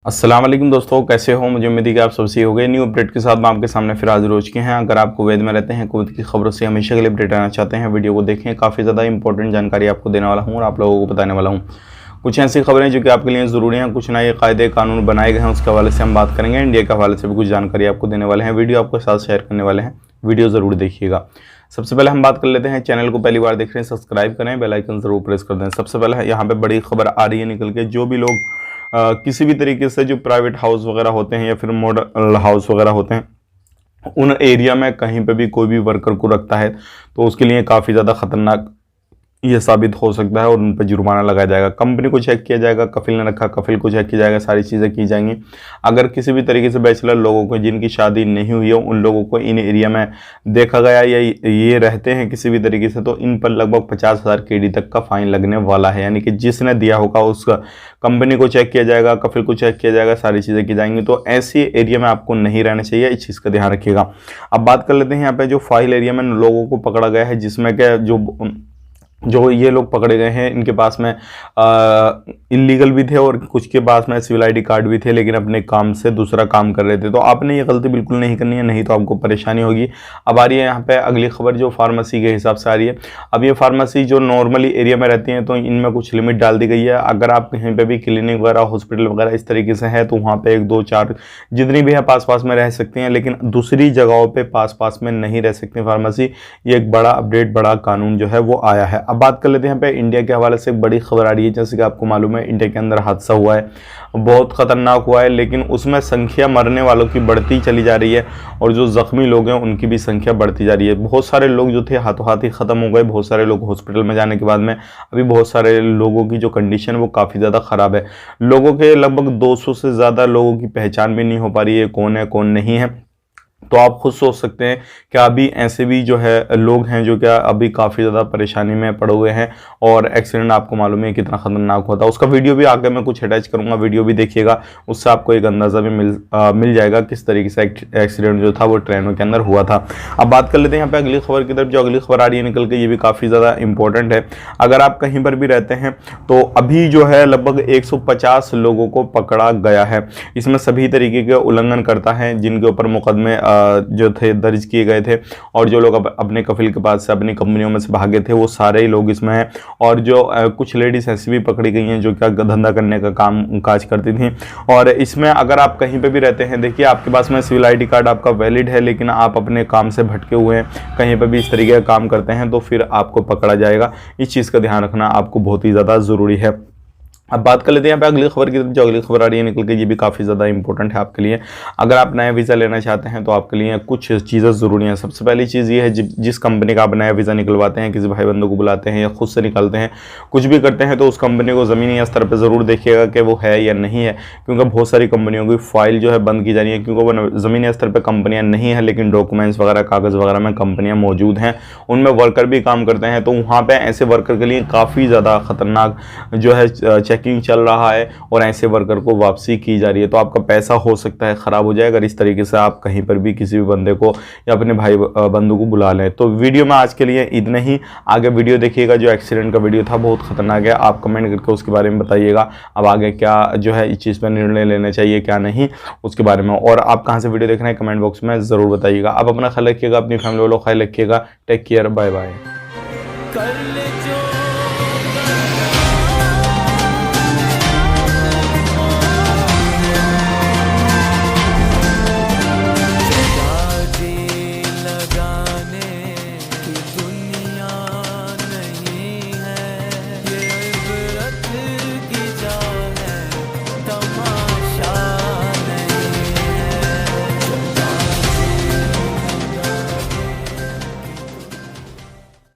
अस्सलाम वालेकुम दोस्तों, कैसे हो? मुझे उम्मीद है कि आप सबसे हो गए। न्यू अपडेट के साथ मैं आपके सामने फिर हाजिर हो चुके हैं। अगर आप कुवैत में रहते हैं, कुवैत की खबरों से हमेशा के लिए अपडेट आना चाहते हैं, वीडियो को देखें। काफ़ी ज़्यादा इंपॉर्टेंट जानकारी आपको देने वाला हूँ और आप लोगों को बताने वाला हूँ कुछ ऐसी खबरें जो कि आपके लिए ज़रूरी हैं। कुछ नए कायदे कानून बनाए गए हैं, उसके हवाले से हम बात करेंगे। इंडिया के हवाले से भी कुछ जानकारी आपको देने वाले हैं, वीडियो आपके साथ शेयर करने वाले हैं। वीडियो ज़रूर देखिएगा। सबसे पहले हम बात कर लेते हैं, चैनल को पहली बार देख रहे हैं सब्सक्राइब करें, बेल आइकन ज़रूर प्रेस कर दें। सबसे पहले यहाँ पे बड़ी खबर आ रही है निकल के, जो भी लोग किसी भी तरीके से जो प्राइवेट हाउस वगैरह होते हैं या फिर मॉडल हाउस वगैरह होते हैं, उन एरिया में कहीं पे भी कोई भी वर्कर को रखता है तो उसके लिए काफ़ी ज़्यादा खतरनाक ये साबित हो सकता है और उन पर जुर्माना लगाया जाएगा। कंपनी को चेक किया जाएगा, कफिल ने रखा कफिल को चेक किया जाएगा, सारी चीज़ें की जाएंगी। अगर किसी भी तरीके से बैचलर लोगों को जिनकी शादी नहीं हुई है उन लोगों को इन एरिया में देखा गया या ये रहते हैं किसी भी तरीके से, तो इन पर लगभग 50,000 KD तक का फाइन लगने वाला है। यानी कि जिसने दिया होगा उसका कंपनी को चेक किया जाएगा, कफिल को चेक किया जाएगा, सारी चीज़ें की जाएंगी। तो ऐसी एरिया में आपको नहीं रहना चाहिए, इस चीज़ का ध्यान रखिएगा। अब बात कर लेते हैं यहाँ पे जो फाइल एरिया में लोगों को पकड़ा गया है, जिसमें क्या जो ये लोग पकड़े गए हैं इनके पास में इलीगल भी थे और कुछ के पास में सिविल ID कार्ड भी थे, लेकिन अपने काम से दूसरा काम कर रहे थे। तो आपने ये गलती बिल्कुल नहीं करनी है, नहीं तो आपको परेशानी होगी। अब आ रही है यहाँ पे अगली खबर जो फार्मेसी के हिसाब से आ रही है। अब ये फार्मेसी जो नॉर्मली एरिया में रहती हैं तो इनमें कुछ लिमिट डाल दी गई है। अगर आप कहीं पर भी क्लिनिक वगैरह हॉस्पिटल वगैरह इस तरीके से है तो वहाँ पर 1 2 4 जितनी भी है पास पास में रह सकती हैं, लेकिन दूसरी जगहों पर पास पास में नहीं रह सकती फार्मेसी। ये एक बड़ा अपडेट, बड़ा कानून जो है वो आया है। अब बात कर लेते हैं यहाँ पे इंडिया के हवाले से एक बड़ी खबर आ रही है। जैसे कि आपको मालूम है इंडिया के अंदर हादसा हुआ है, बहुत खतरनाक हुआ है, लेकिन उसमें संख्या मरने वालों की बढ़ती चली जा रही है और जो जख्मी लोग हैं उनकी भी संख्या बढ़ती जा रही है। बहुत सारे लोग जो थे हाथों हाथ ही खत्म हो गए, बहुत सारे लोग हॉस्पिटल में जाने के बाद में अभी बहुत सारे लोगों की जो कंडीशन है वो काफ़ी ज़्यादा ख़राब है। लोगों के लगभग 200 से ज़्यादा लोगों की पहचान भी नहीं हो पा रही है, कौन है कौन नहीं है। तो आप खुद सोच सकते हैं कि अभी ऐसे भी जो है लोग हैं जो क्या अभी काफ़ी ज़्यादा परेशानी में पड़े हुए हैं और एक्सीडेंट आपको मालूम है कितना खतरनाक होता है। उसका वीडियो भी आगे मैं कुछ अटैच करूंगा, वीडियो भी देखिएगा, उससे आपको एक अंदाज़ा भी मिल जाएगा किस तरीके से एक्सीडेंट जो था वो ट्रेनों के अंदर हुआ था। अब बात कर लेते हैं यहाँ पे अगली खबर की तरफ। जो अगली खबर आ रही है निकल के, ये भी काफ़ी ज़्यादा इंपॉर्टेंट है। अगर आप कहीं पर भी रहते हैं तो अभी जो है लगभग 150 लोगों को पकड़ा गया है। इसमें सभी तरीके के उल्लंघन करता है जिनके ऊपर मुकदमे जो थे दर्ज किए गए थे और जो लोग अपने कफिल के पास से अपनी कंपनियों में से भागे थे वो सारे ही लोग इसमें हैं। और जो कुछ लेडीज ऐसी भी पकड़ी गई हैं जो क्या धंधा करने का काम काज करती थी। और इसमें अगर आप कहीं पे भी रहते हैं, देखिए आपके पास में सिविल ID कार्ड आपका वैलिड है, लेकिन आप अपने काम से भटके हुए हैं, कहीं पर भी इस तरीके का काम करते हैं तो फिर आपको पकड़ा जाएगा। इस चीज़ का ध्यान रखना आपको बहुत ही ज़्यादा ज़रूरी है। अब बात कर लेते हैं यहाँ पे अगली खबर की। जो अगली खबर आ रही है निकल के, ये भी काफ़ी ज़्यादा इंपॉर्टेंट है आपके लिए। अगर आप नया वीज़ा लेना चाहते हैं तो आपके लिए कुछ चीज़ें ज़रूरी हैं। सबसे पहली चीज़ ये है, जिस कंपनी का आप नया वीज़ा निकलवाते हैं, किसी भाई बंधु को बुलाते हैं या खुद से निकालते हैं, कुछ भी करते हैं तो उस कंपनी को ज़मीनी स्तर पर ज़रूर देखिएगा कि वो है या नहीं है, क्योंकि बहुत सारी कंपनियों की फाइल जो है बंद की जा रही है क्योंकि वो ज़मीनी स्तर पर कंपनियाँ नहीं हैं, लेकिन डॉक्यूमेंट्स वगैरह कागज़ वगैरह में कंपनियाँ मौजूद हैं, उनमें वर्कर भी काम करते हैं। तो वहाँ पर ऐसे वर्कर के लिए काफ़ी ज़्यादा खतरनाक जो है चेकिंग चल रहा है और ऐसे वर्कर को वापसी की जा रही है। तो आपका पैसा हो सकता है ख़राब हो जाए अगर इस तरीके से आप कहीं पर भी किसी भी बंदे को या अपने भाई बंधु को बुला लें। तो वीडियो में आज के लिए इतना ही। आगे वीडियो देखिएगा, जो एक्सीडेंट का वीडियो था बहुत खतरनाक है, आप कमेंट करके उसके बारे में बताइएगा। अब आगे क्या जो है इस चीज़ पर निर्णय लेना चाहिए क्या नहीं उसके बारे में, और आप कहाँ से वीडियो देख रहे हैं कमेंट बॉक्स में ज़रूर बताइएगा। आप अपना ख्याल रखिएगा, अपनी फैमिली वालों का ख्याल रखिएगा। Take care, bye bye.